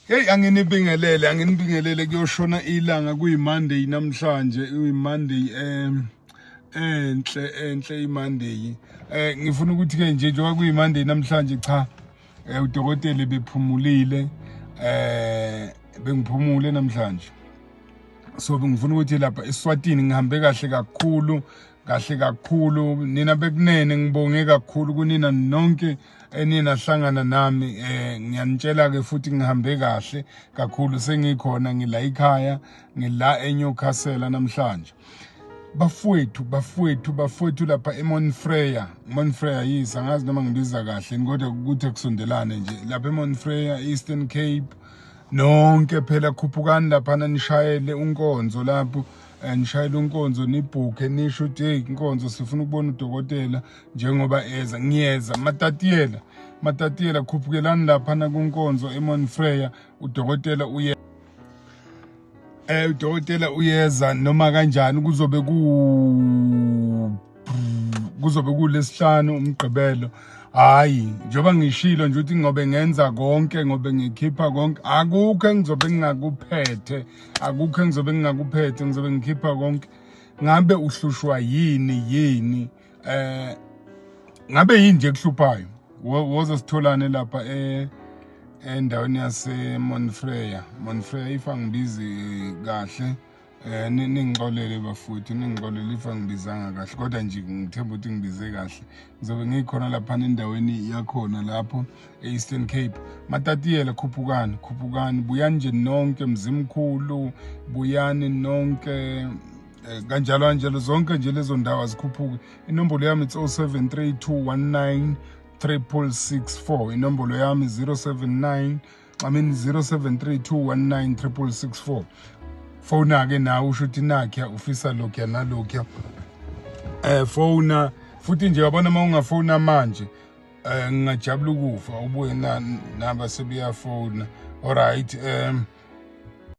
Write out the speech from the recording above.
Hey, anginibingelele kuyoshona ilanga kuyiMonday namhlanje, uyiMonday enhle iMonday. Ngifuna ukuthi ke nje njengoba kuyiMonday namhlanje cha udokotela bephumulile bengiphumule namhlanje. So ngifuna ukuthi lapha eSwatini ngihambe kahle kakhulu nina bekunene ngibonge kakhulu kunina nonke enina hlangana nami ngiyanitshela ke futhi ngihambe kahle kakhulu sengikhona ngila ekhaya ngila eNewcastle namhlanje bafowethu lapha eMonfreya yisa ngazi noma ngibiza kahle kodwa ukuthi kusondelane nje lapha eMonfreya Eastern Cape nonke phela khuphukani lapha nishayele unkonzo lapho nishayele unkonzo nibhuke nisho ukuthi hey inkonzo sifuna ukubona udokotela njengoba ngiyeza matatiyela khuphukelani lapha na kunkonzo eMonfreya udokotela uyeza noma kanjani kuzobe kulesihlanu umgqibelo. Hayi njoba ngishilo nje ukuthi ngobe ngenza konke ngobe ngikhipha konke akukho engizobe ngingakuphethe ngizobe ngikhipha konke. Ngabe uhlushwa yini ngabe yini nje kuhluphayo woza sitholane lapha endaweni yaseMonfreya ifa ngibizi kahle ningixolele bafowethu ningixolele ifa ngibizanga kahle kodwa nje ngithemba ukuthi ngibize kahle ngizobe ngikhona lapha endaweni yakhona lapho eEastern Cape. Matatiyela khuphukani buyani nje nonke mzimkhulu buyani nonke kanjalo zonke nje lezo ndawo azikhuphuke. Inombolo yami it's 0732196664 inombolo yami 0732196664. Fona ke nawe usho ukuthi nakhe ufisa lokho nalokho fona futhi nje yabona uma ungafona manje ngingajabula ukufa ubuye naba sebeyafona. Alright